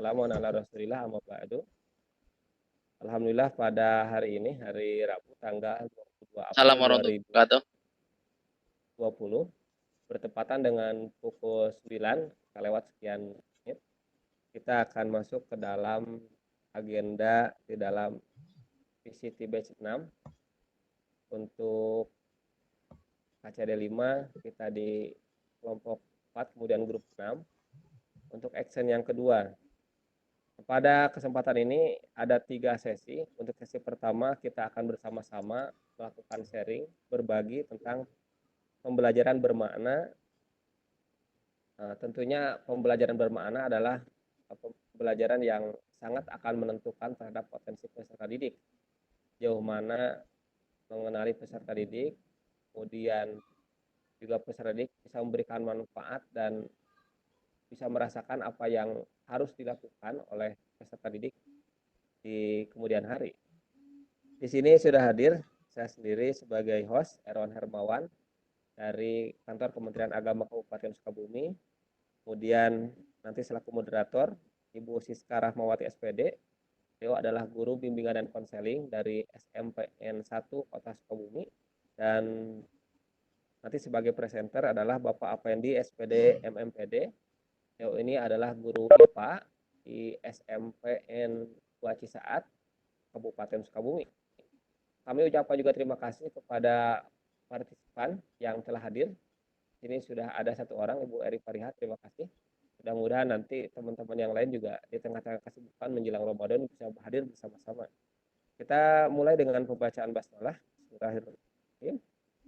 wassalamu ala rasulillah amma ba'du. Alhamdulillah pada hari ini, hari Rabu tanggal 22 April Assalamualaikum warahmatullahi wabarakatuh. 2020, bertepatan dengan pukul 9 lewat sekian menit, kita akan masuk ke dalam agenda di dalam PCT batch 6. Untuk KCD 5 kita di kelompok 4, kemudian grup 6. Untuk action yang kedua, pada kesempatan ini ada 3 sesi. Untuk sesi pertama kita akan bersama-sama melakukan sharing, berbagi tentang pembelajaran bermakna. Tentunya pembelajaran bermakna adalah pembelajaran yang sangat akan menentukan terhadap potensi peserta didik. Jauh mana mengenali peserta didik, kemudian juga peserta didik bisa memberikan manfaat dan bisa merasakan apa yang harus dilakukan oleh peserta didik di kemudian hari. Di sini sudah hadir saya sendiri sebagai host, Erwan Hermawan dari kantor Kementerian Agama Kabupaten Sukabumi. Kemudian nanti selaku moderator Ibu Siska Rahmawati SPD. Beliau adalah guru bimbingan dan konseling dari SMPN 1 Kota Sukabumi. Dan nanti sebagai presenter adalah Bapak Apendi SPD MMPD. Beliau ini adalah guru IPA di SMPN 2 Cisaat, Kabupaten Sukabumi. Kami ucapkan juga terima kasih kepada partisipan yang telah hadir. Ini sudah ada 1 orang, Ibu Eri Farihat, terima kasih. Mudah-mudahan nanti teman-teman yang lain juga di tengah-tengah kesibukan menjelang Ramadan bisa hadir bersama-sama. Kita mulai dengan pembacaan basmalah. Bismillahirrahmanirrahim.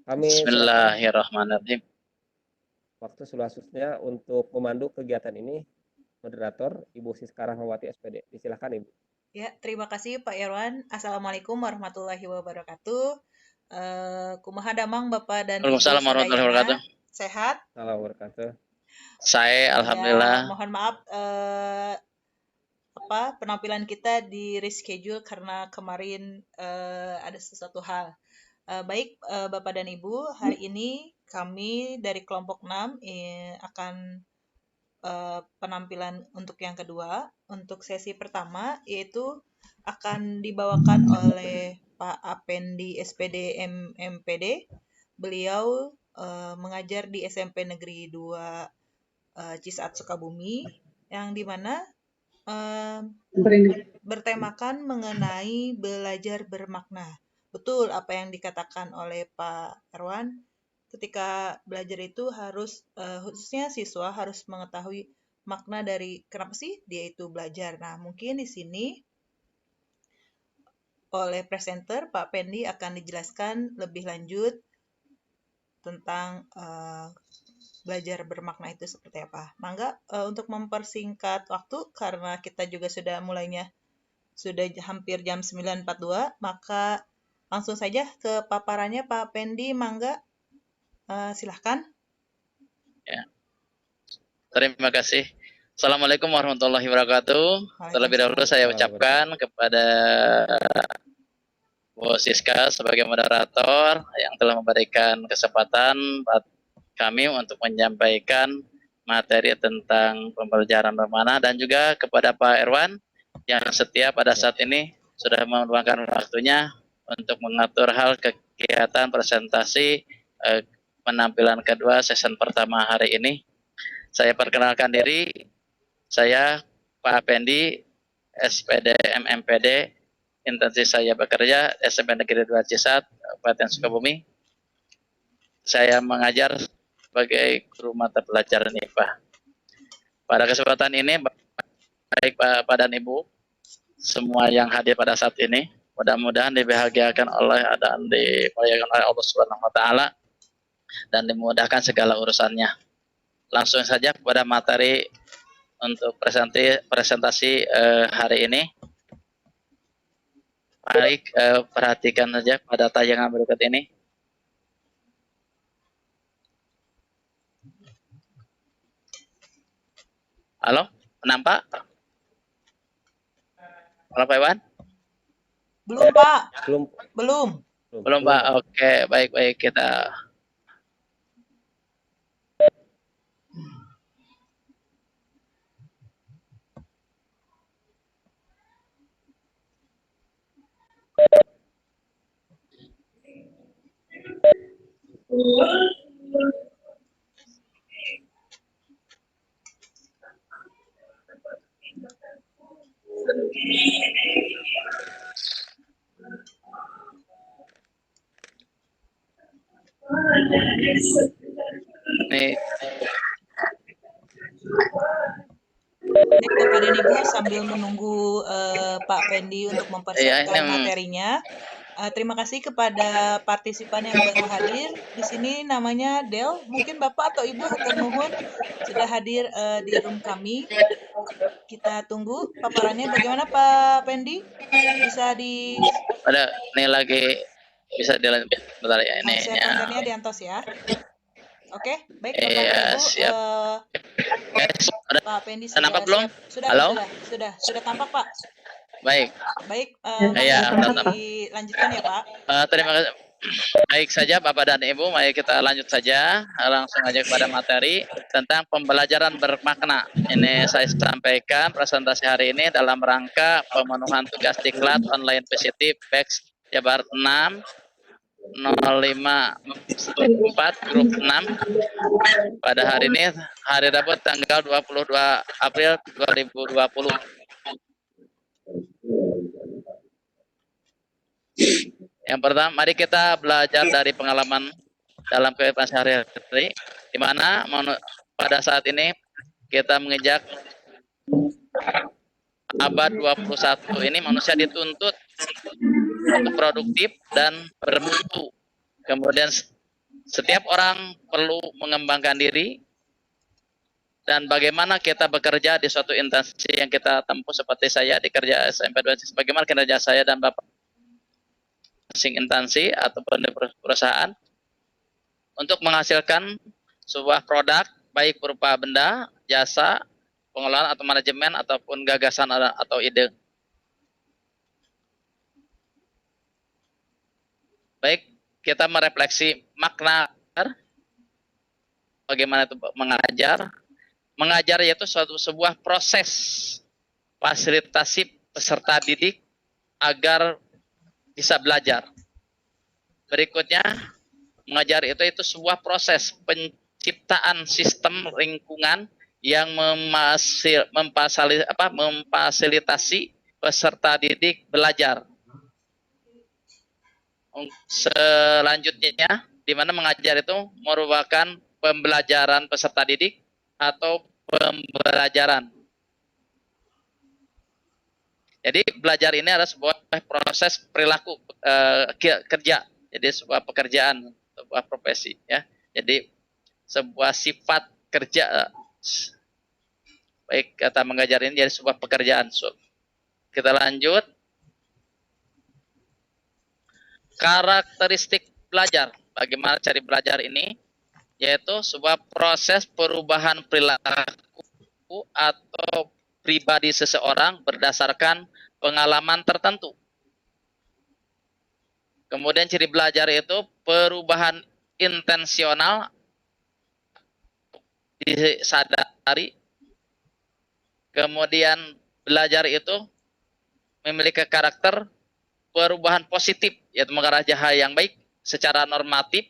Kami Bismillahirrahmanirrahim. Waktu selanjutnya untuk memandu kegiatan ini, moderator Ibu Siska Rahmawati SPD. Disilakan Ibu. Ya, terima kasih Pak Irwan. Assalamualaikum warahmatullahi wabarakatuh. Kumaha damang Bapak dan Ibu Waalaikumsalam warahmatullahi wabarakatuh. Sehat? Assalamualaikum warahmatullahi wabarakatuh. Saya alhamdulillah. Ya, mohon maaf penampilan kita di reschedule karena kemarin ada sesuatu hal. Baik Bapak dan Ibu, hari ini kami dari kelompok 6 akan penampilan untuk yang kedua. Untuk sesi pertama yaitu akan dibawakan oleh Pak Apendi SPD MMPD. Beliau mengajar di SMP Negeri 2 Cisaat Sukabumi, yang dimana bertemakan mengenai belajar bermakna. Betul apa yang dikatakan oleh Pak Erwan, ketika belajar itu harus khususnya siswa harus mengetahui makna dari kenapa sih dia itu belajar. Nah, mungkin di sini oleh presenter Pak Pendi akan dijelaskan lebih lanjut tentang belajar bermakna itu seperti apa. Mangga untuk mempersingkat waktu karena kita juga sudah mulainya sudah hampir jam 9.42, maka langsung saja ke paparannya Pak Pendi. Mangga silahkan. Ya. Terima kasih. Assalamualaikum warahmatullahi wabarakatuh. Terlebih dahulu saya ucapkan kepada Bu Siska sebagai moderator yang telah memberikan kesempatan buat kami untuk menyampaikan materi tentang pembelajaran bermakna, dan juga kepada Pak Erwan yang setia pada saat ini sudah meluangkan waktunya untuk mengatur hal kegiatan presentasi penampilan kedua season pertama hari ini. Saya perkenalkan diri, saya Pak Apendi, SPD MMPD, intensi saya bekerja SMP Negeri 2 Cisaat, Kabupaten Sukabumi. Saya mengajar sebagai guru mata pelajaran IPA. Pada kesempatan ini, baik Pak dan Ibu, semua yang hadir pada saat ini, mudah-mudahan dibahagiakan oleh dan dimuliakan oleh Allah Subhanahu wa taala dan dimudahkan segala urusannya. Langsung saja kepada materi untuk presentasi hari ini. Baik, perhatikan saja pada tayangan berikut ini. Halo, nampak? Halo Pak Iwan? Belum Pak. Belum Pak. Oke, baik kita. Nih, Baik, Bapak dan Ibu, sambil menunggu Pak Pendi untuk ya mempersiapkan ini materinya, terima kasih kepada partisipan yang baru hadir. Di sini namanya Del, mungkin Bapak atau Ibu hatur nuhun sudah hadir di room kami. Kita tunggu paparannya. Bagaimana Pak Pendi? Bisa ada nih lagi bisa dilanjut bentar ya ini share ya. kontennya di Antos ya? Oke, baik Bapak dan Iya, Ibu. siap. Udah Pak Pendi nampak sudah belum? siap. Sudah, Halo? sudah tampak Pak. Baik. Baik, Iya, monggo dilanjutkan ya Pak. terima kasih. Baik saja Bapak dan Ibu, mari kita lanjut saja langsung aja kepada materi tentang pembelajaran bermakna. Ini saya sampaikan presentasi hari ini dalam rangka pemenuhan tugas diklat online positif batch Jabar 6 05 4 grup 6 pada hari ini hari Rabu tanggal 22 April 2020. Yang pertama, mari kita belajar dari pengalaman dalam kehidupan sehari-hari, di mana pada saat ini kita menginjak abad 21 ini manusia dituntut untuk produktif dan bermutu. Kemudian setiap orang perlu mengembangkan diri dan bagaimana kita bekerja di suatu instansi yang kita tempuh seperti saya di kerja SMP 26, bagaimana kinerja saya dan Bapak masing instansi ataupun di perusahaan untuk menghasilkan sebuah produk baik berupa benda, jasa, pengelolaan atau manajemen ataupun gagasan atau ide. Baik, kita merefleksi makna bagaimana itu mengajar. Mengajar yaitu sebuah proses fasilitasi peserta didik agar bisa belajar. Berikutnya, mengajar itu sebuah proses penciptaan sistem lingkungan yang memfasilitasi peserta didik belajar. Selanjutnya, di mana mengajar itu merupakan pembelajaran peserta didik atau pembelajaran. Jadi belajar ini adalah sebuah proses perilaku kerja, jadi sebuah pekerjaan, sebuah profesi, ya. Jadi sebuah sifat kerja, baik kata mengajar ini jadi sebuah pekerjaan. So, kita lanjut. Karakteristik belajar, bagaimana cari belajar ini, yaitu sebuah proses perubahan perilaku atau pribadi seseorang berdasarkan pengalaman tertentu. Kemudian ciri belajar itu perubahan intensional disadari. Kemudian belajar itu memiliki karakter perubahan positif, yaitu mengarah hal yang baik secara normatif,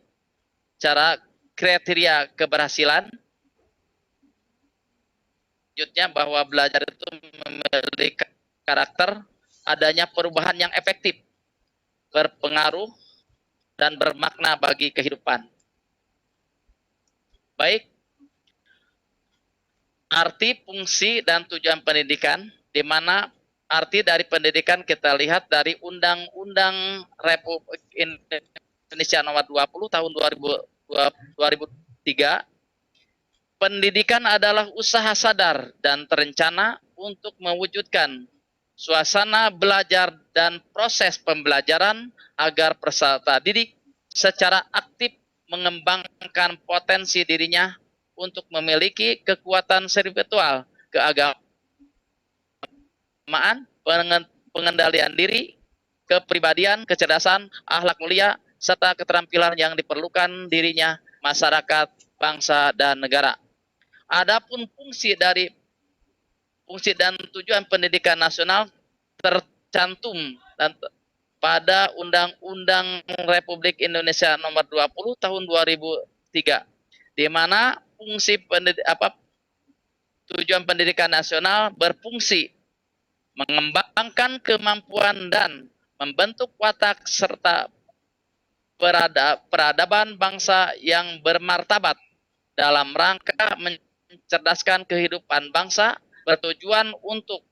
secara kriteria keberhasilan. Selanjutnya bahwa belajar itu memiliki karakter adanya perubahan yang efektif, berpengaruh, dan bermakna bagi kehidupan. Baik, arti, fungsi, dan tujuan pendidikan, di mana arti dari pendidikan kita lihat dari Undang-Undang Republik Indonesia Nomor 20 Tahun 2003. Pendidikan adalah usaha sadar dan terencana untuk mewujudkan suasana belajar dan proses pembelajaran agar peserta didik secara aktif mengembangkan potensi dirinya untuk memiliki kekuatan spiritual, keagamaan, pengendalian diri, kepribadian, kecerdasan, akhlak mulia, serta keterampilan yang diperlukan dirinya, masyarakat, bangsa, dan negara. Adapun fungsi dan tujuan pendidikan nasional tercantum dan pada Undang-Undang Republik Indonesia Nomor 20 Tahun 2003, di mana tujuan pendidikan nasional berfungsi mengembangkan kemampuan dan membentuk watak serta peradaban bangsa yang bermartabat dalam rangka mencerdaskan kehidupan bangsa, bertujuan untuk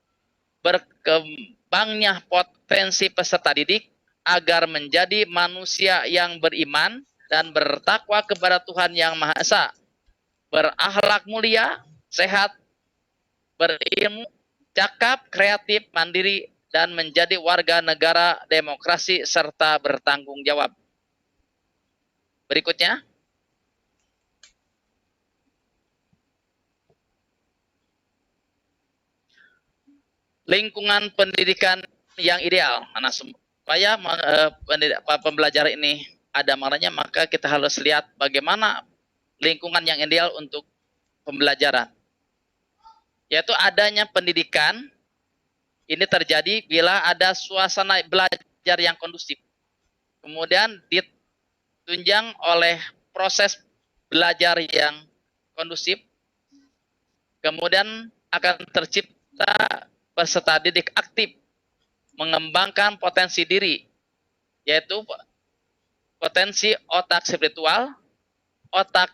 berkembangnya potensi peserta didik agar menjadi manusia yang beriman dan bertakwa kepada Tuhan Yang Maha Esa, berakhlak mulia, sehat, berilmu, cakap, kreatif, mandiri, dan menjadi warga negara demokrasi serta bertanggung jawab. Berikutnya, lingkungan pendidikan yang ideal. Nah, supaya pembelajaran ini ada maknanya, maka kita harus lihat bagaimana lingkungan yang ideal untuk pembelajaran. Yaitu adanya pendidikan ini terjadi bila ada suasana belajar yang kondusif. Kemudian ditunjang oleh proses belajar yang kondusif. Kemudian akan tercipta peserta didik aktif, mengembangkan potensi diri, yaitu potensi otak spiritual, otak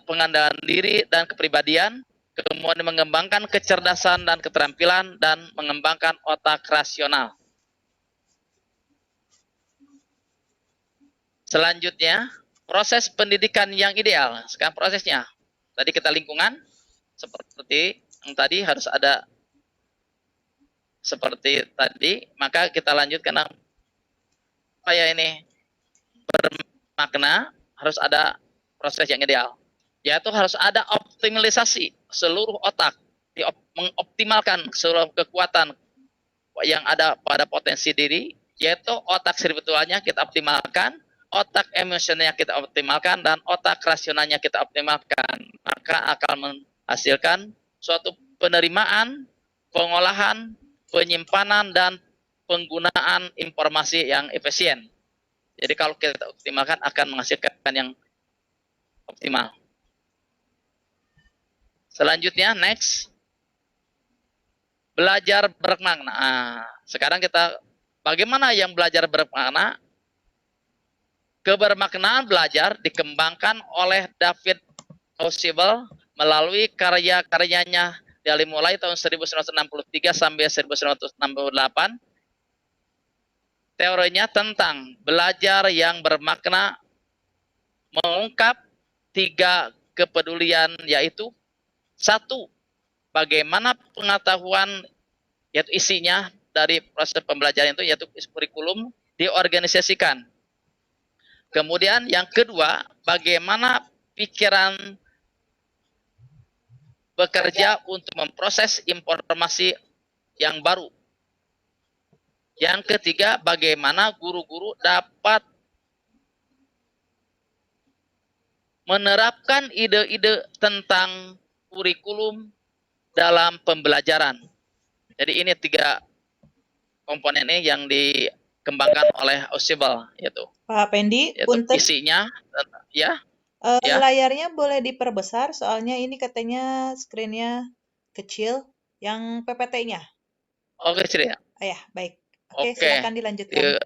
pengendalian diri dan kepribadian, kemudian mengembangkan kecerdasan dan keterampilan, dan mengembangkan otak rasional. Selanjutnya, proses pendidikan yang ideal. Sekarang prosesnya. Tadi kita lingkungan, seperti yang tadi harus ada seperti tadi, maka kita lanjutkan supaya ini bermakna, harus ada proses yang ideal, yaitu harus ada optimalisasi seluruh otak, mengoptimalkan seluruh kekuatan yang ada pada potensi diri, yaitu otak spiritualnya kita optimalkan, otak emosionalnya kita optimalkan, dan otak rasionalnya kita optimalkan. Maka akan menghasilkan suatu penerimaan, pengolahan, penyimpanan, dan penggunaan informasi yang efisien. Jadi kalau kita optimalkan akan menghasilkan yang optimal. Selanjutnya, next. Belajar bermakna. Nah, sekarang kita bagaimana yang belajar bermakna? Kebermaknaan belajar dikembangkan oleh David Ausubel melalui karya-karyanya dari mulai tahun 1963 sampai 1968. Teorinya tentang belajar yang bermakna mengungkap 3 kepedulian, yaitu 1, bagaimana pengetahuan, yaitu isinya dari proses pembelajaran itu, yaitu kurikulum, diorganisasikan. Kemudian yang kedua, bagaimana pikiran bekerja untuk memproses informasi yang baru. Yang ketiga, bagaimana guru-guru dapat menerapkan ide-ide tentang kurikulum dalam pembelajaran. Jadi ini 3 komponen ini yang dikembangkan oleh Ausubel, yaitu Pak Pendi, punten, isinya, ya. layarnya boleh diperbesar, soalnya ini katanya screen-nya kecil, yang PPT-nya. Oke, ya. Ya, baik. Oke, Oke. silakan dilanjutkan.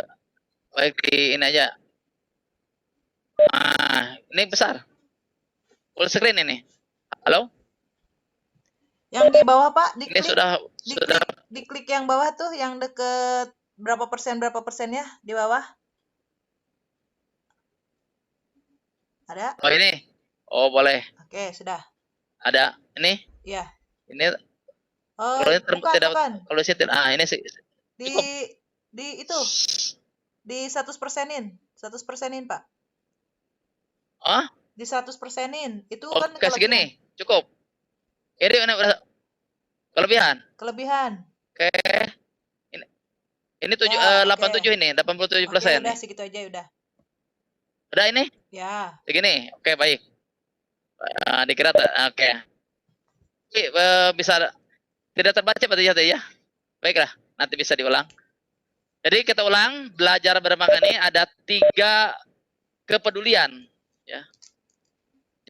Baik, ini aja. Nah, ini besar. Full screen ini. Halo? Yang di bawah, Pak, Ini diklik. sudah Diklik yang bawah tuh, yang deket berapa persennya di bawah. Ada? Oh, ini. Oh, boleh. Oke, sudah. Ada. Ini. Iya. Ini Oh, kalau ini bukan. kalau ini sih cukup. Di itu. Di 100%-in. 100%-in, Pak. Oh? Di 100%-in. Itu Oh, kan kasih gini. Cukup. Ini kelebihan. Kelebihan. Oke. Ini 87 ini, 87%. Oke, udah segitu aja udah. Udah ini? Ya. Begini. Oke, baik. Dikira oke. Bisa tidak terbaca berarti ya. Baiklah. nanti bisa diulang. Jadi kita ulang, belajar bermakna ini ada 3 kepedulian. Ya.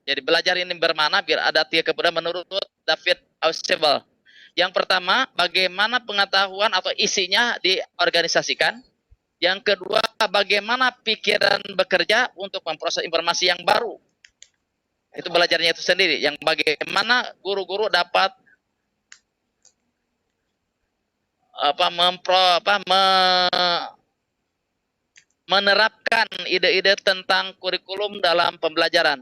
Jadi belajar ini bermakna biar ada 3 kepedulian menurut David Ausubel. Yang pertama, bagaimana pengetahuan atau isinya diorganisasikan. Yang kedua, bagaimana pikiran bekerja untuk memproses informasi yang baru. Itu belajarnya itu sendiri. Yang bagaimana guru-guru dapat menerapkan ide-ide tentang kurikulum dalam pembelajaran.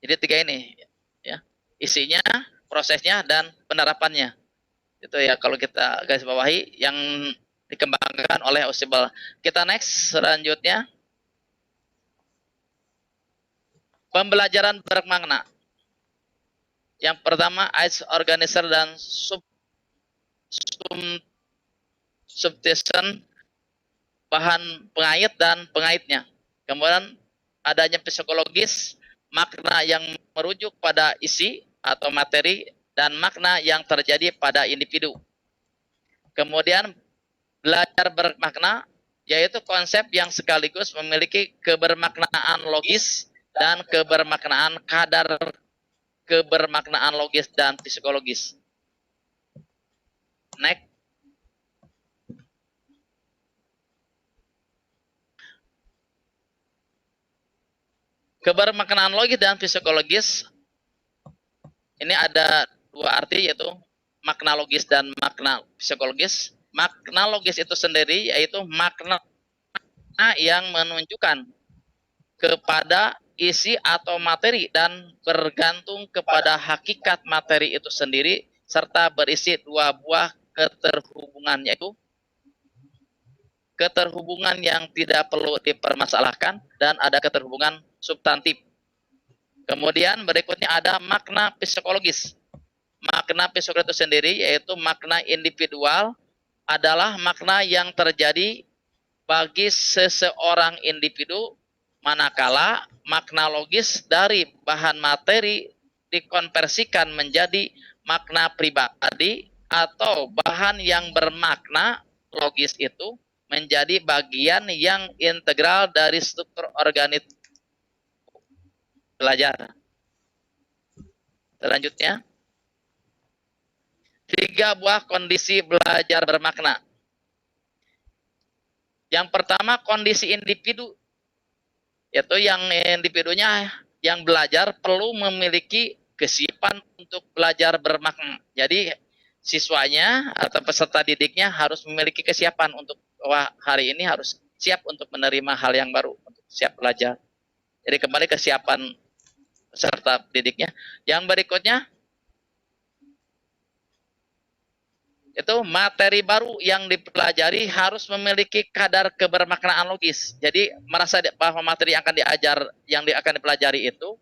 Jadi 3 ini, ya, isinya, prosesnya, dan penerapannya. Itu ya kalau kita garis bawahi yang dikembangkan oleh Ausubel. Kita next selanjutnya. Pembelajaran bermakna. Yang pertama, Aids organizer dan substitution, bahan pengait dan pengaitnya. Kemudian adanya psikologis, makna yang merujuk pada isi atau materi, dan makna yang terjadi pada individu. Kemudian belajar bermakna, yaitu konsep yang sekaligus memiliki kebermaknaan logis dan kebermaknaan kadar kebermaknaan logis dan psikologis. Next. Kebermaknaan logis dan psikologis ini ada 2 arti, yaitu makna logis dan makna psikologis. Makna logis itu sendiri yaitu makna yang menunjukkan kepada isi atau materi dan bergantung kepada hakikat materi itu sendiri, serta berisi 2 buah keterhubungan, yaitu keterhubungan yang tidak perlu dipermasalahkan dan ada keterhubungan substantif. Kemudian berikutnya ada makna psikologis. Makna psikologis itu sendiri yaitu makna individual, adalah makna yang terjadi bagi seseorang individu, manakala makna logis dari bahan materi dikonversikan menjadi makna pribadi, atau bahan yang bermakna logis itu menjadi bagian yang integral dari struktur organik belajar. Selanjutnya, 3 buah kondisi belajar bermakna. Yang pertama, kondisi individu, yaitu yang individunya yang belajar perlu memiliki kesiapan untuk belajar bermakna. Jadi siswanya atau peserta didiknya harus memiliki kesiapan untuk, wah, hari ini harus siap untuk menerima hal yang baru, untuk siap belajar. Jadi kembali kesiapan peserta didiknya. Yang berikutnya, itu materi baru yang dipelajari harus memiliki kadar kebermaknaan logis. Jadi merasa bahwa materi yang akan diajar, yang akan dipelajari itu,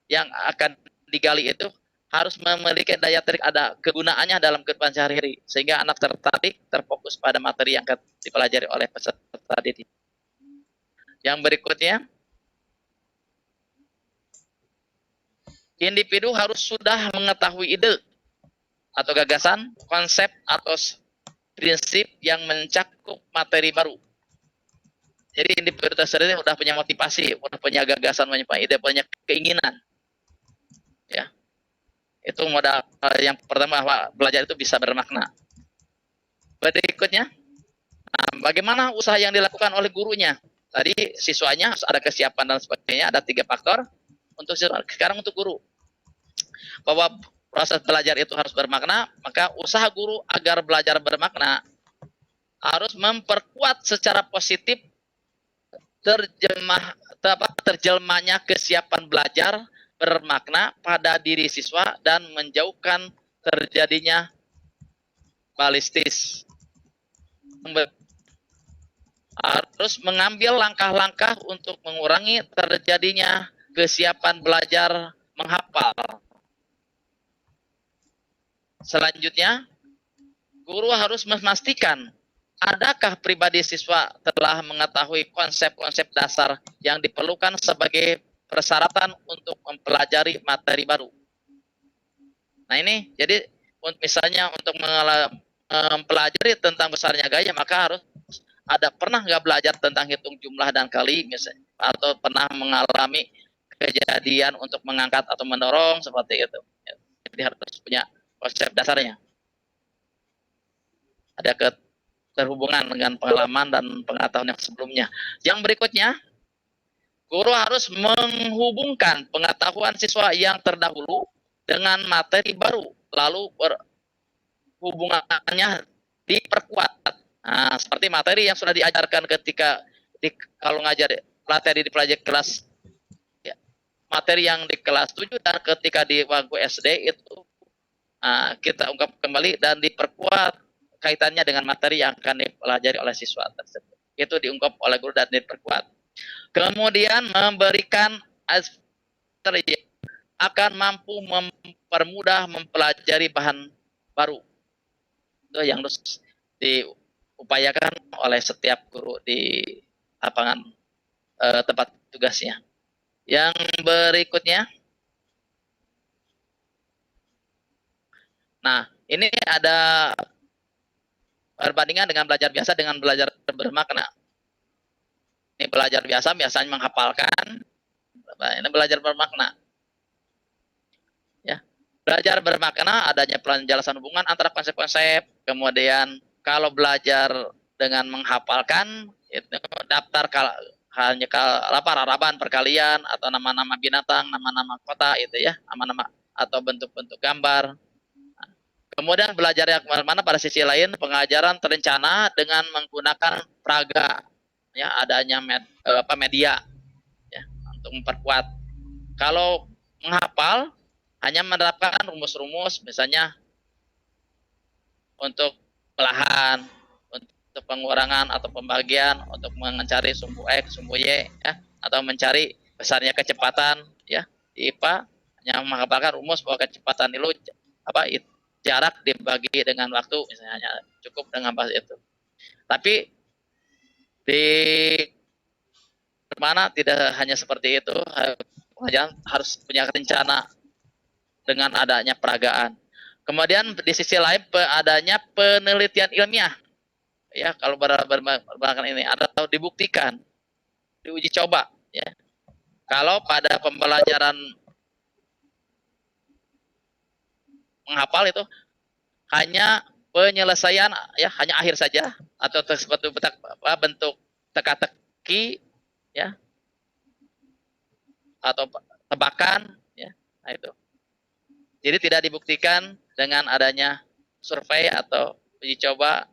yang akan digali itu harus memiliki daya tarik, ada kegunaannya dalam kehidupan sehari-hari, sehingga anak tertarik, terfokus pada materi yang akan dipelajari oleh peserta didik. Yang berikutnya, individu harus sudah mengetahui ide atau gagasan, konsep atau prinsip yang mencakup materi baru. Jadi individu tersebut sudah punya motivasi, sudah punya gagasan, punya ide, punya keinginan. Ya, itu modal yang pertama, bahwa belajar itu bisa bermakna. Berikutnya, bagaimana usaha yang dilakukan oleh gurunya? Tadi siswanya ada kesiapan dan sebagainya, ada 3 faktor untuk siswa. Sekarang untuk guru, bahwa proses belajar itu harus bermakna, maka usaha guru agar belajar bermakna harus memperkuat secara positif terjemahnya kesiapan belajar bermakna pada diri siswa dan menjauhkan terjadinya balistis. Harus mengambil langkah-langkah untuk mengurangi terjadinya kesiapan belajar menghafal. Selanjutnya, guru harus memastikan adakah pribadi siswa telah mengetahui konsep-konsep dasar yang diperlukan sebagai persyaratan untuk mempelajari materi baru. Nah ini, jadi misalnya untuk mempelajari tentang besarnya gaya, maka harus pernah nggak belajar tentang hitung jumlah dan kali misalnya, atau pernah mengalami kejadian untuk mengangkat atau mendorong seperti itu. Jadi harus punya konsep dasarnya. Ada keterhubungan dengan pengalaman dan pengetahuan yang sebelumnya. Yang berikutnya, guru harus menghubungkan pengetahuan siswa yang terdahulu dengan materi baru, lalu hubungannya diperkuat. Nah, seperti materi yang sudah diajarkan ketika kalau ngajar materi di pelajar kelas ya, materi yang di kelas 7 dan ketika di bangku SD itu kita ungkap kembali dan diperkuat kaitannya dengan materi yang akan dipelajari oleh siswa tersebut. Itu diungkap oleh guru dan diperkuat. Kemudian memberikan strategi akan mampu mempermudah mempelajari bahan baru. Itu yang harus diupayakan oleh setiap guru di lapangan tempat tugasnya. Yang berikutnya, nah ini ada perbandingan dengan belajar biasa dengan belajar bermakna. Ini belajar biasa biasanya menghafalkan, ini belajar bermakna. Ya, belajar bermakna adanya penjelasan hubungan antara konsep-konsep. Kemudian kalau belajar dengan menghafalkan, itu daftar hanya harapan perkalian atau nama-nama binatang, nama-nama kota itu ya, nama-nama atau bentuk-bentuk gambar. Kemudian belajar yang mana pada sisi lain pengajaran terencana dengan menggunakan praga, ya adanya media, ya untuk memperkuat. Kalau menghafal hanya menerapkan rumus-rumus, misalnya untuk pelahan, untuk pengurangan atau pembagian, untuk mencari sumbu X, sumbu Y, ya, atau mencari besarnya kecepatan, ya di IPA hanya menghafalkan rumus bahwa kecepatan itu jarak dibagi dengan waktu, misalnya cukup dengan bahas itu. Tapi di mana tidak hanya seperti itu, harus punya rencana dengan adanya peragaan. Kemudian di sisi lain adanya penelitian ilmiah, ya kalau berbahagian ini ada atau dibuktikan, diuji coba, ya. Kalau pada pembelajaran menghafal itu hanya penyelesaian, ya hanya akhir saja atau sesuatu bentuk teka-teki, ya atau tebakan, ya nah itu. Jadi tidak dibuktikan dengan adanya survei atau uji coba.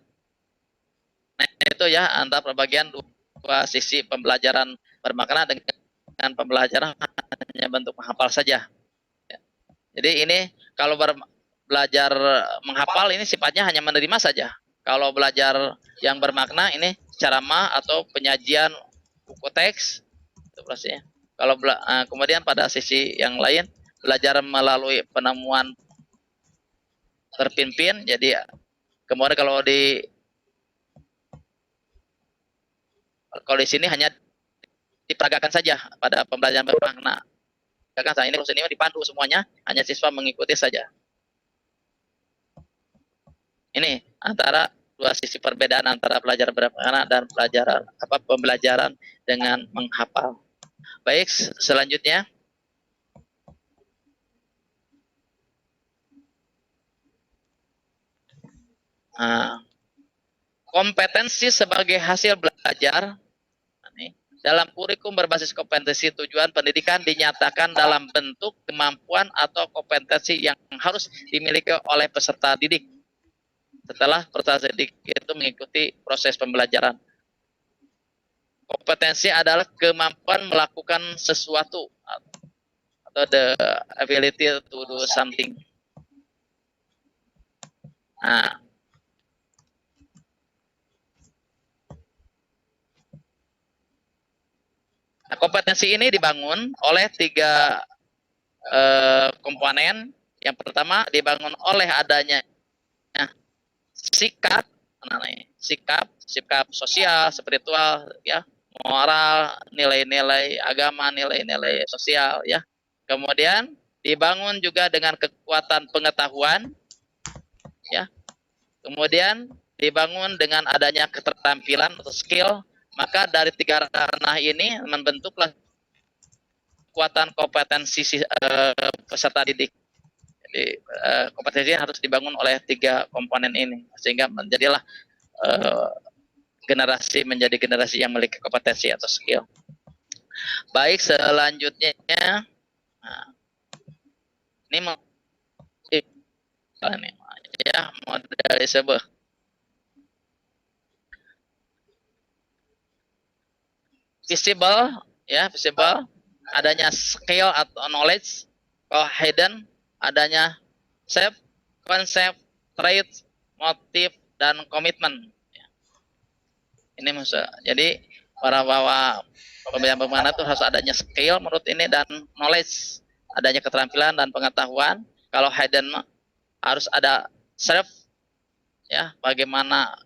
Nah itu ya antara perbagian dua sisi pembelajaran bermakna dengan pembelajaran hanya bentuk menghafal saja. Ya. Jadi ini kalau belajar menghafal ini sifatnya hanya menerima saja. Kalau belajar yang bermakna ini ceramah atau penyajian buku teks itu prosesnya. Kalau kemudian pada sisi yang lain belajar melalui penemuan terpimpin. Jadi kemudian kalau di sini hanya diperagakan saja pada pembelajaran bermakna. Saat ini proses ini dipandu semuanya, hanya siswa mengikuti saja. Ini antara dua sisi perbedaan antara belajar bermakna dan pembelajaran dengan menghafal. Baik, selanjutnya. Kompetensi sebagai hasil belajar. Dalam kurikulum berbasis kompetensi tujuan pendidikan dinyatakan dalam bentuk kemampuan atau kompetensi yang harus dimiliki oleh peserta didik setelah peserta didik itu mengikuti proses pembelajaran. Kompetensi adalah kemampuan melakukan sesuatu atau the ability to do something. Nah, kompetensi ini dibangun oleh 3 komponen. Yang pertama dibangun oleh adanya sikap sosial, spiritual, ya, moral, nilai-nilai agama, nilai-nilai sosial, ya. Kemudian dibangun juga dengan kekuatan pengetahuan, ya, kemudian dibangun dengan adanya keterampilan atau skill, maka dari 3 ranah ini membentuklah kekuatan kompetensi peserta didik. Jadi kompetensi harus dibangun oleh 3 komponen ini sehingga menjadilah generasi menjadi generasi yang memiliki kompetensi atau skill. Baik, selanjutnya ini ya model disebut visible adanya skill atau knowledge. Kalau hidden adanya shape, konsep, trait, motif, dan komitmen. Ini maksud. Jadi para bahwa pembelajaran bagaimana itu harus adanya skill menurut ini dan knowledge, adanya keterampilan dan pengetahuan. Kalau hidden harus ada self, ya, bagaimana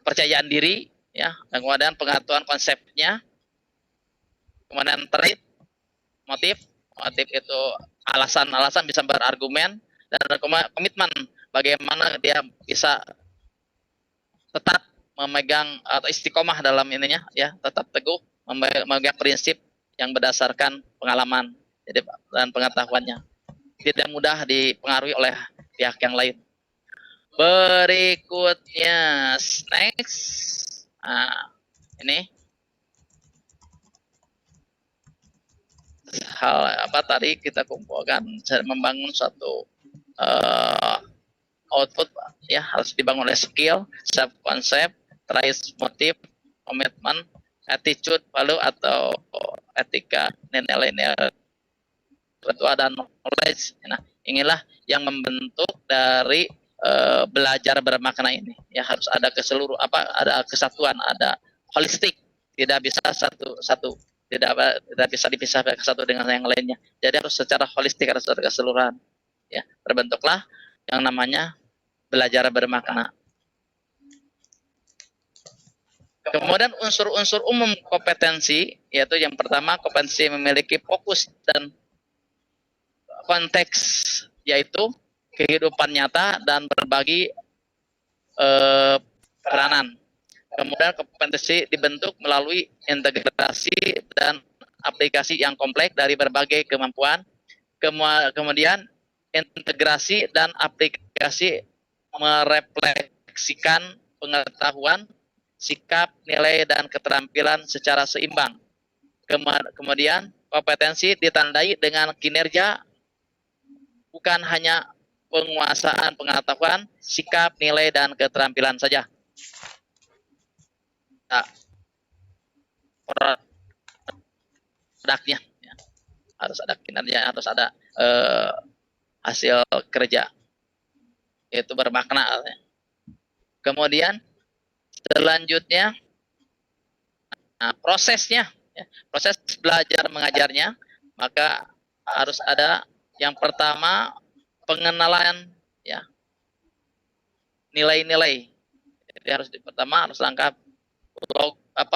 kepercayaan diri, ya, dan kemudian pengetahuan konsepnya, kemudian trait, motif itu alasan bisa berargumen, dan komitmen bagaimana dia bisa tetap memegang atau istiqomah dalam ininya, ya, tetap teguh memegang prinsip yang berdasarkan pengalaman jadi dan pengetahuannya, tidak mudah dipengaruhi oleh pihak yang lain. Berikutnya next, ini hal apa tadi kita kumpulkan, membangun suatu output, ya, harus dibangun oleh skill, self konsep, trace, motif, komitmen, attitude, value atau etika, nilai-nilai spiritual dan knowledge. Nah, inilah yang membentuk dari belajar bermakna ini. Ya, harus ada ada kesatuan, ada holistik, tidak bisa satu tidak bisa dipisahkan satu dengan yang lainnya. Jadi harus secara holistik, harus ada keseluruhan. Ya, terbentuklah yang namanya belajar bermakna. Kemudian unsur-unsur umum kompetensi, yaitu yang pertama kompetensi memiliki fokus dan konteks, yaitu kehidupan nyata dan berbagi peranan. Kemudian kompetensi dibentuk melalui integrasi dan aplikasi yang kompleks dari berbagai kemampuan. Kemudian integrasi dan aplikasi merefleksikan pengetahuan, sikap, nilai, dan keterampilan secara seimbang. Kemudian kompetensi ditandai dengan kinerja, bukan hanya penguasaan pengetahuan, sikap, nilai, dan keterampilan saja. Nah, produknya, ya, harus ada kinerja, harus ada hasil kerja, itu bermakna. Kemudian selanjutnya prosesnya, ya, proses belajar mengajarnya, maka harus ada yang pertama pengenalan, ya, nilai-nilai. Jadi pertama harus lengkap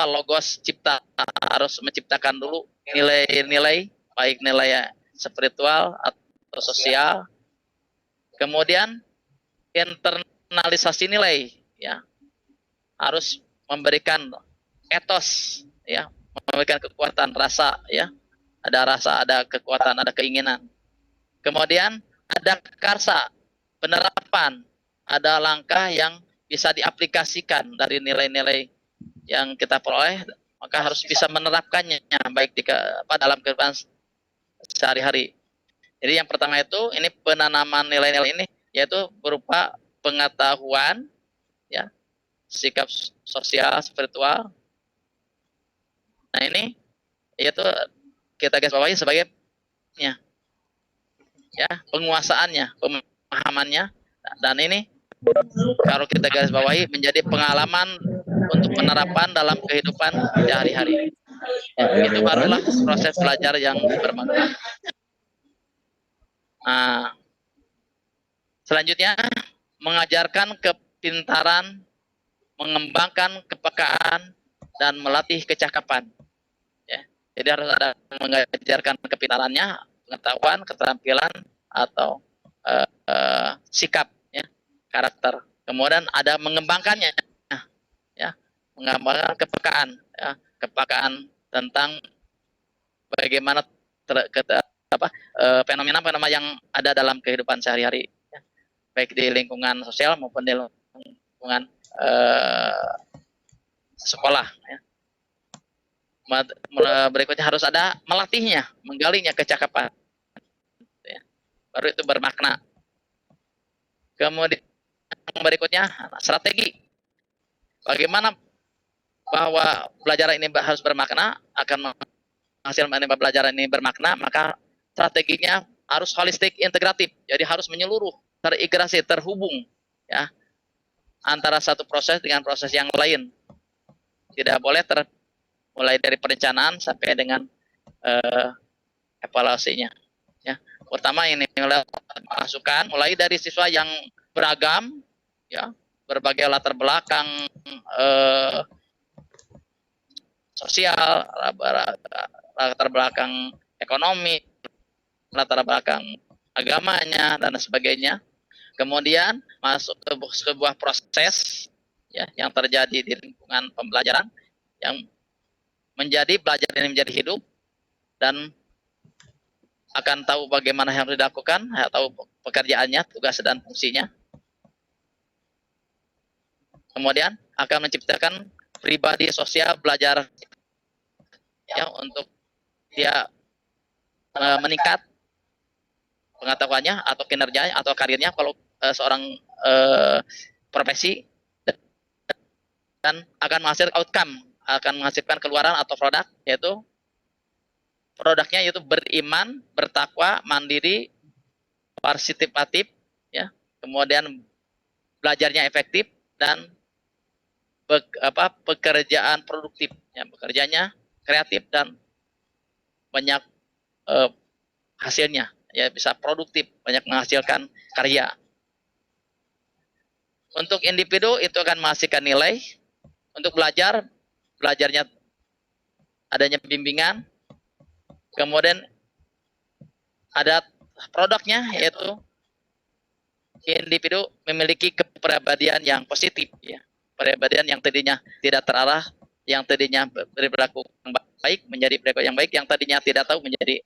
logos cipta, harus menciptakan dulu nilai-nilai, baik nilai spiritual atau sosial. Kemudian internalisasi nilai, ya, harus memberikan etos, ya, memberikan kekuatan rasa, ya, ada rasa, ada kekuatan, ada keinginan. Kemudian ada karsa, penerapan, ada langkah yang bisa diaplikasikan dari nilai-nilai yang kita peroleh, maka harus bisa menerapkannya baik dalam kehidupan sehari-hari. Jadi yang pertama itu ini penanaman nilai-nilai ini, yaitu berupa pengetahuan, ya, sikap sosial, spiritual. Nah, ini yaitu kita garis bawahi sebagai, ya, penguasaannya, pemahamannya, dan ini kalau kita garis bawahi menjadi pengalaman untuk penerapan dalam kehidupan sehari-hari. Ya, itu barulah proses belajar yang bermakna. Selanjutnya mengajarkan kepintaran, mengembangkan kepekaan, dan melatih kecakapan. Ya, jadi harus ada mengajarkan kepintarannya, pengetahuan, keterampilan, atau sikap karakter. Kemudian ada mengembangkannya, ya, mengembangkan kepekaan tentang bagaimana fenomena-fenomena yang ada dalam kehidupan sehari-hari, ya, baik di lingkungan sosial maupun di lingkungan sekolah. Ya. Berikutnya harus ada melatihnya, menggalinya kecakapan, ya. Baru itu bermakna. Kemudian berikutnya strategi, bagaimana bahwa pelajaran ini harus bermakna, akan menghasilkan pelajaran ini bermakna, maka strateginya harus holistik, integratif, jadi harus menyeluruh, terintegrasi, terhubung, ya, antara satu proses dengan proses yang lain. Tidak boleh mulai dari perencanaan sampai dengan evaluasinya. Ya, pertama ini masukan mulai dari siswa yang beragam, ya, berbagai latar belakang sosial, latar belakang ekonomi, latar belakang agamanya dan sebagainya. Kemudian masuk ke sebuah proses, ya, yang terjadi di lingkungan pembelajaran yang menjadi belajar ini menjadi hidup, dan akan tahu bagaimana yang harus dilakukan, tahu pekerjaannya, tugas dan fungsinya. Kemudian akan menciptakan pribadi sosial belajar, ya, untuk dia meningkat pengetahuannya atau kinerjanya atau karirnya kalau seorang profesi, dan akan menghasilkan outcome, akan menghasilkan keluaran atau produk, yaitu produknya yaitu beriman, bertakwa, mandiri, partisipatif, ya, kemudian belajarnya efektif, dan pekerjaan produktif, ya, bekerjanya kreatif dan banyak hasilnya, ya, bisa produktif, banyak menghasilkan karya. Untuk individu itu akan menghasilkan nilai. Untuk belajarnya adanya bimbingan. Kemudian ada produknya, yaitu individu memiliki kepribadian yang positif, ya, kepribadian yang tadinya tidak terarah, yang tadinya berperilaku yang baik menjadi perilaku yang baik, yang tadinya tidak tahu menjadi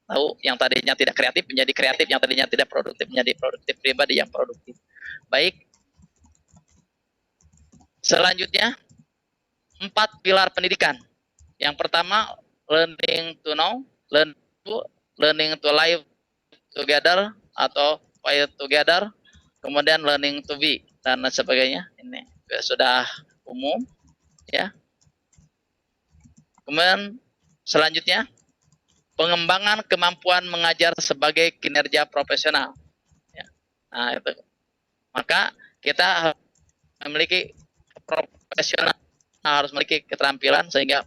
tahu, yang tadinya tidak kreatif menjadi kreatif, yang tadinya tidak produktif menjadi produktif, pribadi yang produktif. Baik. Selanjutnya, 4 pilar pendidikan. Yang pertama, learning to know, learning to live together atau fight together, kemudian learning to be, dan sebagainya. Ini sudah umum, ya. Kemudian selanjutnya, pengembangan kemampuan mengajar sebagai kinerja profesional, ya. Nah, itu. Maka kita memiliki profesional, harus memiliki keterampilan sehingga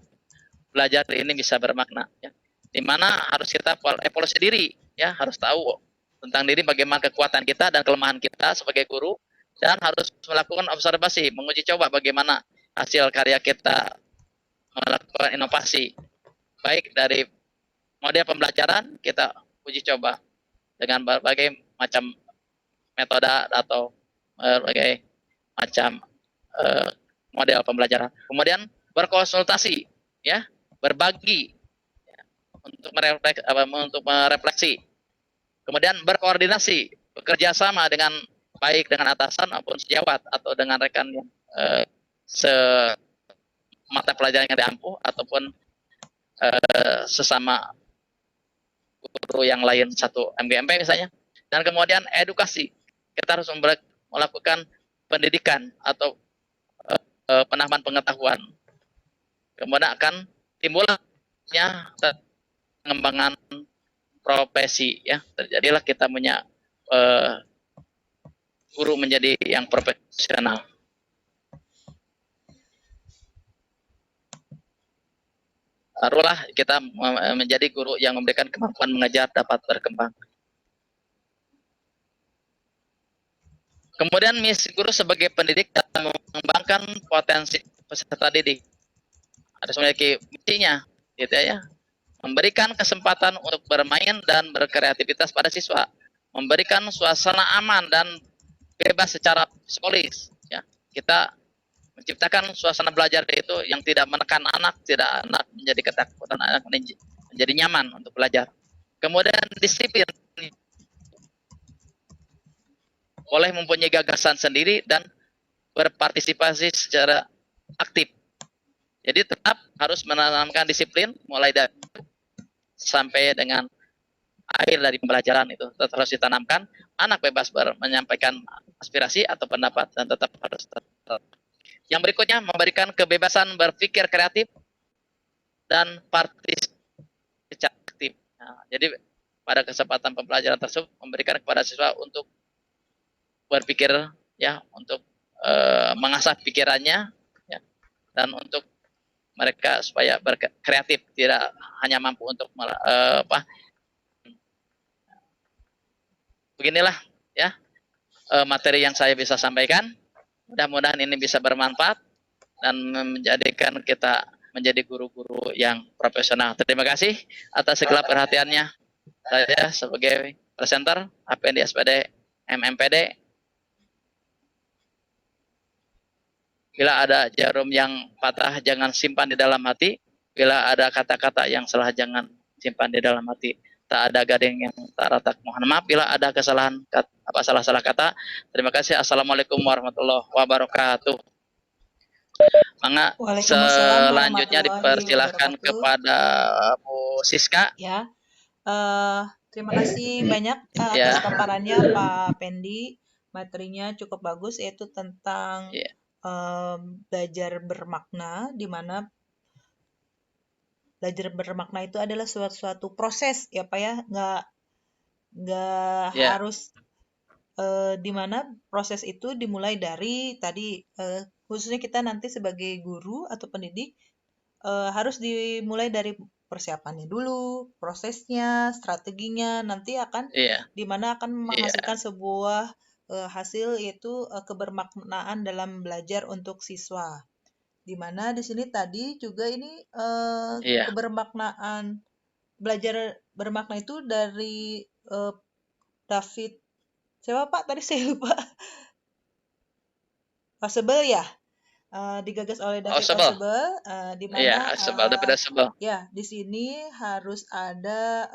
belajar ini bisa bermakna, ya. Di mana harus kita evaluasi diri, ya, harus tahu tentang diri, bagaimana kekuatan kita dan kelemahan kita sebagai guru, dan harus melakukan observasi, menguji coba bagaimana hasil karya kita, melakukan inovasi, baik dari model pembelajaran kita uji coba dengan berbagai macam metode atau berbagai macam model pembelajaran. Kemudian berkonsultasi, ya, berbagi, ya, untuk merefleksi. Kemudian berkoordinasi, bekerja sama dengan baik dengan atasan maupun sejawat atau dengan rekan yang mata pelajaran yang diampu ataupun sesama guru yang lain satu MGMP misalnya. Dan kemudian edukasi, kita harus melakukan pendidikan atau penambahan pengetahuan. Kemudian akan timbulnya pengembangan profesi, ya, terjadilah kita punya guru menjadi yang profesional. Barulah kita menjadi guru yang memberikan kemampuan mengajar dapat berkembang. Kemudian misi guru sebagai pendidik dalam mengembangkan potensi peserta didik. Harus memiliki misinya, gitu ya. Memberikan kesempatan untuk bermain dan berkreativitas pada siswa, memberikan suasana aman dan bebas secara psikologis, ya. Kita menciptakan suasana belajar itu yang tidak menekan anak, tidak anak menjadi ketakutan, anak menjadi nyaman untuk belajar. Kemudian disiplin, boleh mempunyai gagasan sendiri dan berpartisipasi secara aktif. Jadi tetap harus menanamkan disiplin mulai dari sampai dengan akhir dari pembelajaran itu tetap harus ditanamkan. Anak bebas menyampaikan aspirasi atau pendapat dan tetap harus tetap. Yang berikutnya memberikan kebebasan berpikir kreatif dan partisipasi aktif. Nah, jadi pada kesempatan pembelajaran tersebut memberikan kepada siswa untuk berpikir, ya, untuk mengasah pikirannya, ya, dan untuk mereka supaya berkreatif, tidak hanya mampu untuk beginilah, ya, materi yang saya bisa sampaikan. Mudah-mudahan ini bisa bermanfaat dan menjadikan kita menjadi guru-guru yang profesional. Terima kasih atas segala perhatiannya. Saya sebagai presenter APND SPD MMPD, bila ada jarum yang patah, jangan simpan di dalam hati. Bila ada kata-kata yang salah, jangan simpan di dalam hati. Tak ada gading yang tak retak, mohon maaf bila ada kesalahan salah-salah kata. Terima kasih. Assalamualaikum warahmatullahi wabarakatuh. Mangga Waalaikumsalam selanjutnya warahmatullahi dipersilahkan wabarakatuh. kepada Bu Siska. Ya, terima kasih banyak Ya. atas paparannya Pak Pendi. Materinya cukup bagus, yaitu tentang Ya. belajar bermakna, di mana belajar bermakna itu adalah suatu proses, ya Pak ya, nggak Ya. harus di mana proses itu dimulai dari tadi, khususnya kita nanti sebagai guru atau pendidik harus dimulai dari persiapannya dulu, prosesnya, strateginya, nanti akan Iya. di mana akan menghasilkan sebuah hasil, yaitu kebermaknaan dalam belajar untuk siswa. Di mana di sini tadi juga ini Iya. kebermaknaan belajar bermakna itu dari David, siapa Pak? Tadi saya lupa. Sebel ya, digagas oleh David Sebel, di mana ya di sini harus ada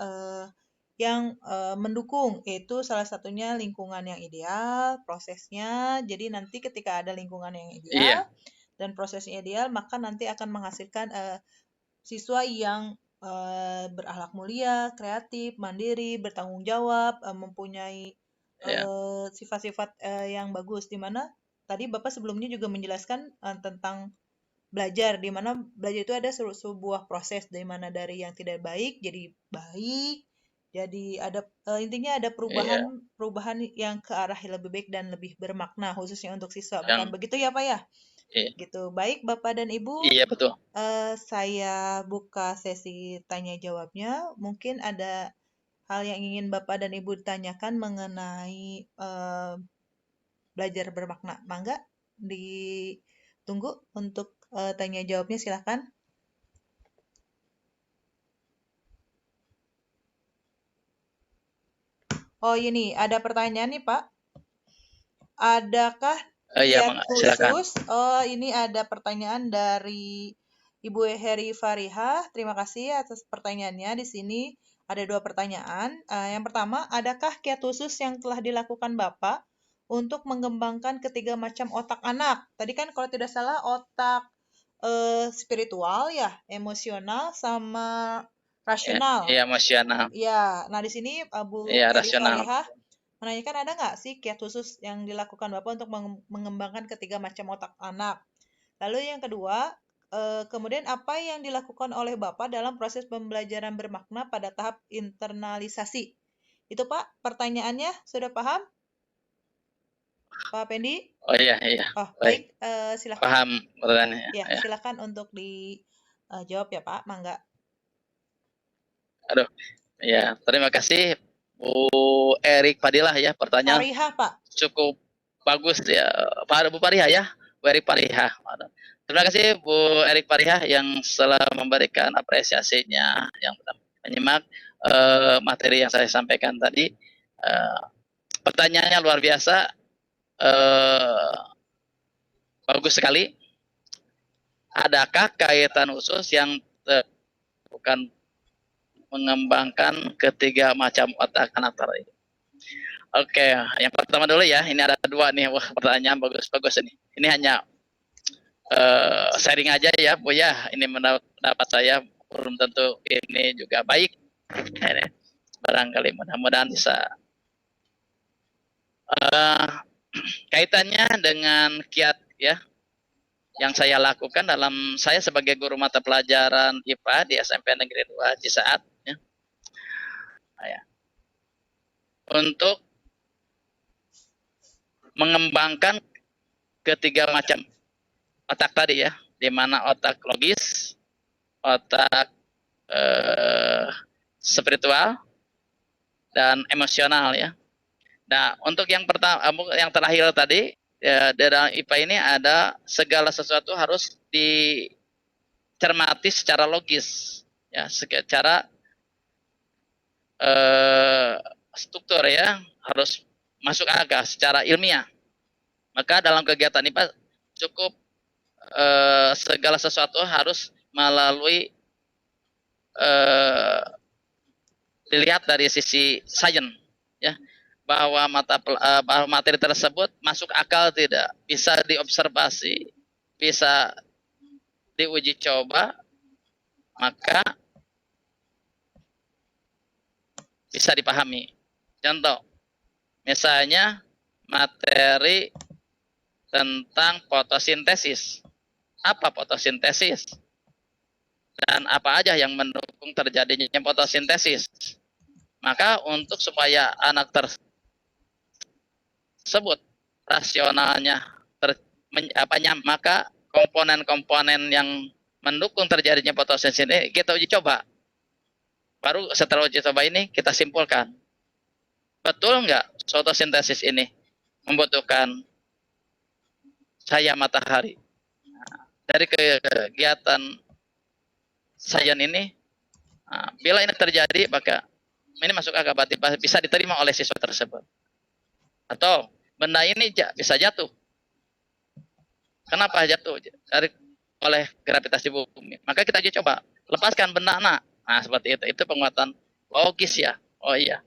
yang mendukung, yaitu salah satunya lingkungan yang ideal, prosesnya. Jadi nanti ketika ada lingkungan yang ideal dan prosesnya ideal, maka nanti akan menghasilkan siswa yang berakhlak mulia, kreatif, mandiri, bertanggung jawab, mempunyai sifat-sifat yang bagus. Di mana tadi Bapak sebelumnya juga menjelaskan tentang belajar, di mana belajar itu ada sebuah proses, dari mana dari yang tidak baik jadi baik, jadi ada intinya ada perubahan yang ke arah yang lebih baik dan lebih bermakna, khususnya untuk siswa. Bukan begitu ya Pak ya? Gitu. Baik Bapak dan Ibu. Iya, betul. Saya buka sesi tanya jawabnya. Mungkin ada hal yang ingin Bapak dan Ibu tanyakan mengenai belajar bermakna. Mangga ditunggu untuk tanya jawabnya, silahkan. Oh, ini ada pertanyaan nih Pak. Adakah kiat khusus? Oh, ini ada pertanyaan dari Ibu Heri Fariha. Terima kasih atas pertanyaannya. Di sini ada 2 pertanyaan. Yang pertama, adakah kiat khusus yang telah dilakukan Bapak untuk mengembangkan ketiga macam otak anak? Tadi kan kalau tidak salah otak spiritual ya, emosional sama rasional. Iya, emosional. Iya. Nah, di sini Bu Heri Fariha menanyakan, ada nggak sih kiat khusus yang dilakukan Bapak untuk mengembangkan ketiga macam otak anak? Lalu yang kedua, kemudian apa yang dilakukan oleh Bapak dalam proses pembelajaran bermakna pada tahap internalisasi? Itu Pak, pertanyaannya sudah paham? Pak Pendi? Oh iya. Oh, baik, silakan. Paham pertanyaannya. Ya, silakan untuk dijawab ya Pak, mangga. Aduh, ya, terima kasih Bu Erik Fadilah ya, pertanyaan Fariha Pak. Cukup bagus ya, Bu Fariha ya, Bu Erik Fariha. Terima kasih Bu Erik Fariha yang selalu memberikan apresiasinya, yang telah menyimak materi yang saya sampaikan tadi. Pertanyaannya luar biasa. bagus sekali. Adakah kaitan khusus yang bukan mengembangkan ketiga macam otak anak tadi? Oke, yang pertama dulu ya. Ini ada dua nih. Wah, pertanyaan bagus-bagus ini. Ini hanya sharing aja ya, Bu ya. Ini pendapat saya, belum tentu ini juga baik. Ini barangkali mudah-mudahan bisa kaitannya dengan kiat ya yang saya lakukan dalam saya sebagai guru mata pelajaran IPA di SMP Negeri 2 Cisaat ya. Untuk mengembangkan ketiga macam otak tadi ya, di mana otak logis, otak spiritual, dan emosional ya. Nah, untuk yang pertama, yang terakhir tadi ya, dalam IPA ini ada segala sesuatu harus dicermati secara logis, ya, secara struktur ya, harus masuk akal secara ilmiah. Maka dalam kegiatan IPA cukup segala sesuatu harus melalui dilihat dari sisi sains ya, bahwa bahwa materi tersebut masuk akal tidak, bisa diobservasi, bisa diuji coba, maka bisa dipahami. Contoh, misalnya materi tentang fotosintesis. Apa fotosintesis? Dan apa aja yang mendukung terjadinya fotosintesis? Maka untuk supaya anak tersebut rasionalnya maka komponen-komponen yang mendukung terjadinya fotosintesis ini kita uji coba. Baru setelah uji coba ini kita simpulkan, betul nggak fotosintesis ini membutuhkan cahaya matahari. Dari kegiatan sains ini, bila ini terjadi, maka ini masuk akal, berarti bisa diterima oleh siswa tersebut. Atau benda ini bisa jatuh. Kenapa jatuh? Oleh gravitasi bumi. Maka kita coba lepaskan benda anak. Nah, seperti itu. Itu penguatan logis ya. Oh iya.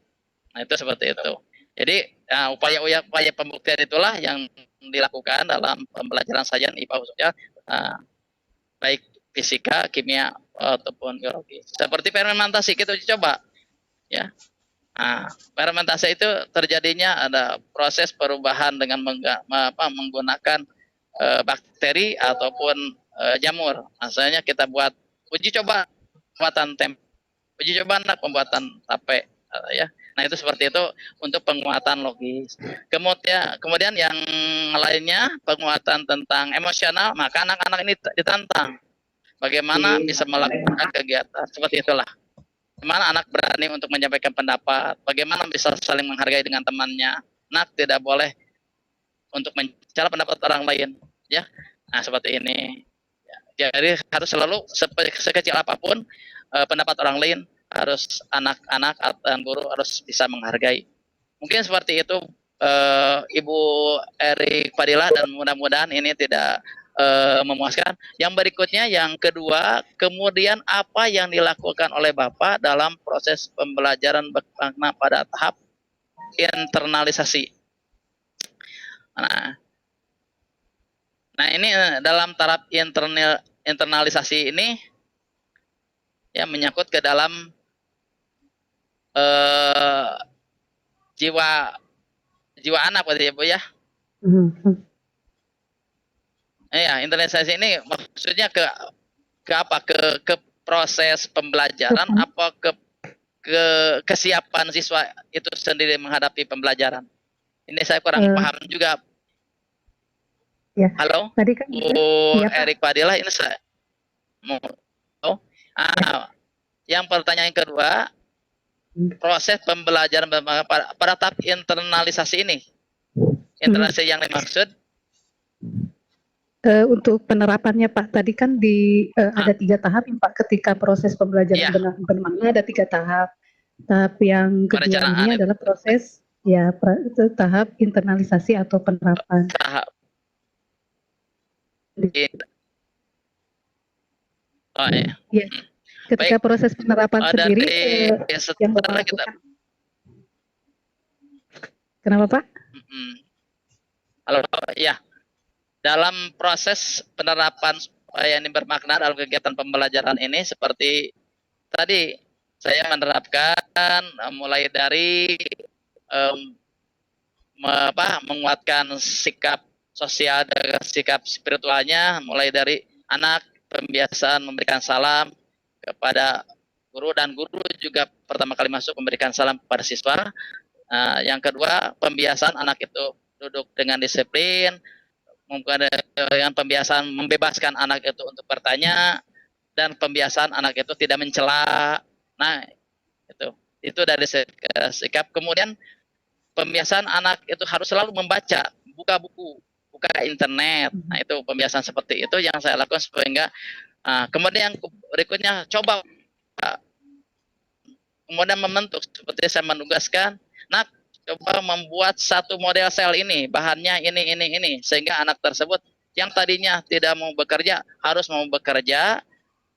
Nah, itu seperti itu. Jadi upaya pembuktian itulah yang dilakukan dalam pembelajaran sains IPA khususnya, baik fisika, kimia ataupun biologi. Seperti fermentasi kita coba ya. Nah, fermentasi itu terjadinya ada proses perubahan dengan menggunakan bakteri ataupun jamur. Maksudnya kita buat uji coba pembuatan tempe, uji coba pembuatan tape ya. Nah, itu seperti itu untuk penguatan logis. Kemudian yang lainnya penguatan tentang emosional, maka anak-anak ini ditantang bagaimana bisa melakukan kegiatan seperti itulah. Bagaimana anak berani untuk menyampaikan pendapat, bagaimana bisa saling menghargai dengan temannya. Anak tidak boleh untuk mencela pendapat orang lain, ya. Nah, seperti ini. Jadi harus selalu sekecil apapun pendapat orang lain, harus anak-anak dan guru harus bisa menghargai. Mungkin seperti itu Ibu Erik Fadila, dan mudah-mudahan ini tidak memuaskan. Yang berikutnya, yang kedua, kemudian apa yang dilakukan oleh Bapak dalam proses pembelajaran bermakna pada tahap internalisasi. Nah ini dalam tahap internalisasi ini ya menyangkut ke dalam jiwa anak, ya Bu ya. Ya, internalisasi ini maksudnya ke apa? Ke proses pembelajaran, apa ke kesiapan siswa itu sendiri menghadapi pembelajaran. Ini saya kurang paham juga. Ya. Halo, tadi kan Bu Erik Fadila, ini saya yang pertanyaan kedua, proses pembelajaran pada tahap internalisasi ini. Internalisasi yang dimaksud untuk penerapannya Pak, tadi kan ada 3 tahap Pak, ketika proses pembelajaran bermakna ada 3 tahap. Tahap yang kedua ini adalah proses Ya, itu tahap internalisasi atau penerapan. Tahap oh ya. Ya, ketika Baik, proses penerapan sendiri dari yang Bapak setelah kita lakukan. Kenapa Pak? Halo, ya, dalam proses penerapan yang bermakna dalam kegiatan pembelajaran ini seperti tadi saya menerapkan mulai dari menguatkan sikap sosial dan sikap spiritualnya, mulai dari anak pembiasaan memberikan salam kepada guru, dan guru juga pertama kali masuk memberikan salam kepada siswa. Yang kedua, pembiasaan anak itu duduk dengan disiplin, yang pembiasaan membebaskan anak itu untuk bertanya, dan pembiasaan anak itu tidak mencela. Nah, itu dari sikap. Kemudian pembiasaan anak itu harus selalu membaca, buka buku, buka internet. Nah, itu pembiasaan seperti itu yang saya lakukan sehingga kemudian yang berikutnya coba kemudian membentuk seperti saya menugaskan, nah coba membuat satu model sel ini, bahannya ini, sehingga anak tersebut yang tadinya tidak mau bekerja harus mau bekerja,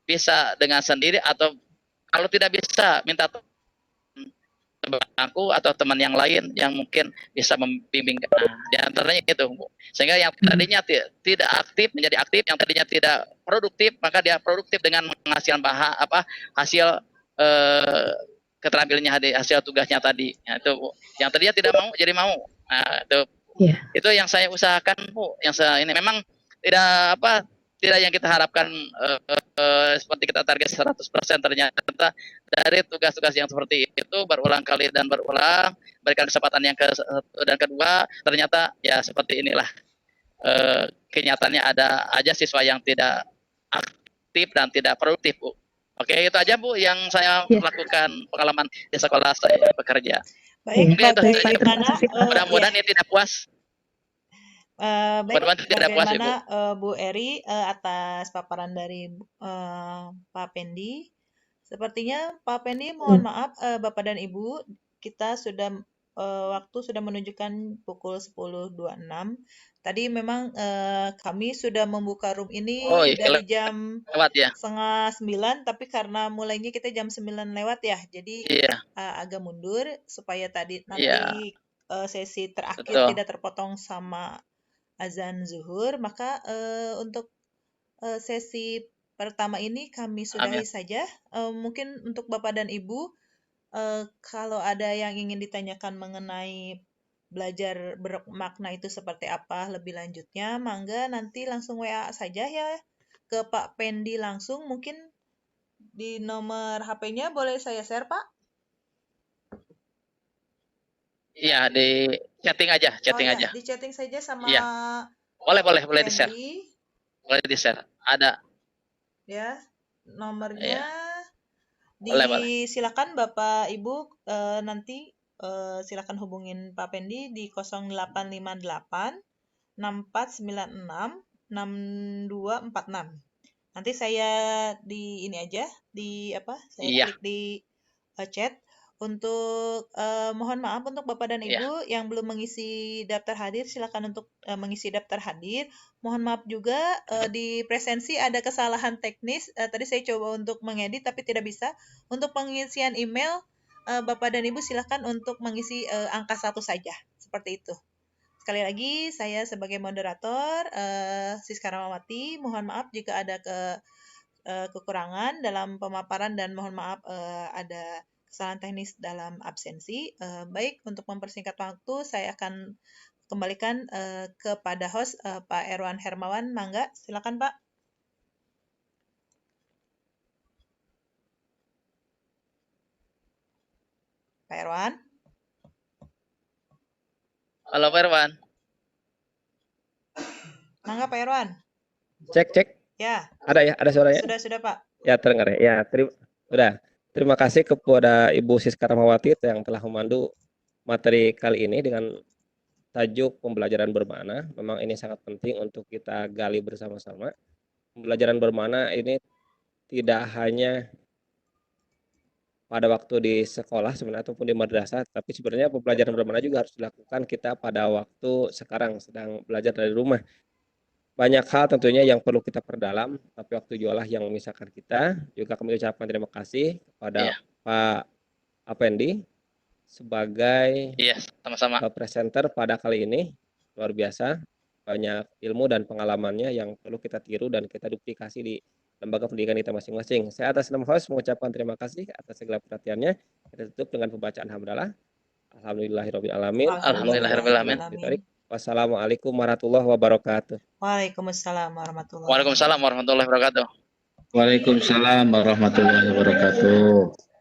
bisa dengan sendiri, atau kalau tidak bisa minta teman aku atau teman yang lain yang mungkin bisa membimbing. Di antaranya itu, Bu. Sehingga yang tadinya tidak aktif menjadi aktif, yang tadinya tidak produktif maka dia produktif dengan menghasilkan hasil keterampilannya, hasil tugasnya tadi. Ya, itu, Bu. Yang tadinya tidak mau jadi mau. Nah, itu yang saya usahakan, Bu. Yang saya ini memang tidak yang kita harapkan seperti kita target 100%, ternyata dari tugas-tugas yang seperti itu berulang kali dan berulang, berikan kesempatan yang dan kedua, ternyata ya seperti inilah kenyataannya, ada aja siswa yang tidak aktif dan tidak produktif, Bu. Oke, itu aja, Bu, yang saya lakukan pengalaman di sekolah saya bekerja. Baik, Mungkin itu saja, Bu. Terima kasih, Pak. Mudah-mudahan ini tidak puas. Baik, bagaimana Bu Eri atas paparan dari Pak Pendi? Sepertinya Pak Pendi, mohon maaf Bapak dan Ibu, kita sudah waktu sudah menunjukkan pukul 10.26. Tadi memang kami sudah membuka room ini dari jam setengah 9, tapi karena mulainya kita jam 9 lewat ya, jadi agak mundur supaya tadi nanti sesi terakhir tidak terpotong sama azan zuhur. Maka untuk sesi pertama ini kami sudahi saja. Mungkin untuk Bapak dan Ibu, kalau ada yang ingin ditanyakan mengenai belajar bermakna itu seperti apa lebih lanjutnya, mangga nanti langsung WA saja ya ke Pak Pendi langsung. Mungkin di nomor HP-nya boleh saya share, Pak? Iya, di chatting aja, aja. Di chatting saja sama boleh di-share. Boleh di-share. Ada. Ya, nomornya silakan Bapak Ibu nanti silakan hubungin Pak Pendi di 0858 6496 6246. Nanti saya di ini aja saya klik di chat. Untuk mohon maaf untuk Bapak dan Ibu yang belum mengisi daftar hadir, silakan untuk mengisi daftar hadir. Mohon maaf juga di presensi ada kesalahan teknis. Tadi saya coba untuk mengedit tapi tidak bisa. Untuk pengisian email, Bapak dan Ibu silakan untuk mengisi angka 1 saja. Seperti itu. Sekali lagi, saya sebagai moderator, Siska Ramawati, mohon maaf jika ada kekurangan dalam pemaparan dan mohon maaf ada kesalahan teknis dalam absensi. Baik, untuk mempersingkat waktu, saya akan kembalikan kepada host Pak Erwan Hermawan. Mangga, silakan Pak. Pak Erwan. Halo Pak Erwan. Mangga Pak Erwan. Cek. Ya. Ada suaranya? Sudah Pak. Ya, terdengar ya. Terima kasih kepada Ibu Siska Ramawati yang telah memandu materi kali ini dengan tajuk pembelajaran bermakna. Memang ini sangat penting untuk kita gali bersama-sama. Pembelajaran bermakna ini tidak hanya pada waktu di sekolah sebenarnya ataupun di madrasah, tapi sebenarnya pembelajaran bermakna juga harus dilakukan kita pada waktu sekarang sedang belajar dari rumah. Banyak hal tentunya yang perlu kita perdalam, tapi waktu jualah yang memisahkan kita. Juga kami ucapkan terima kasih kepada Iya, Pak Apendi sebagai iya, sama-sama. presenter pada kali ini. Luar biasa, banyak ilmu dan pengalamannya yang perlu kita tiru dan kita duplikasi di lembaga pendidikan kita masing-masing. Saya atas nama host mengucapkan terima kasih atas segala perhatiannya. Kita tutup dengan pembacaan hamdalah. Alhamdulillahirabbil alamin. Alhamdulillahirabbil Alhamdulillahirrahmanirrahim. Wassalamualaikum warahmatullahi wabarakatuh. Waalaikumsalam warahmatullahi Waalaikumsalam warahmatullahi wabarakatuh. Waalaikumsalam warahmatullahi wabarakatuh.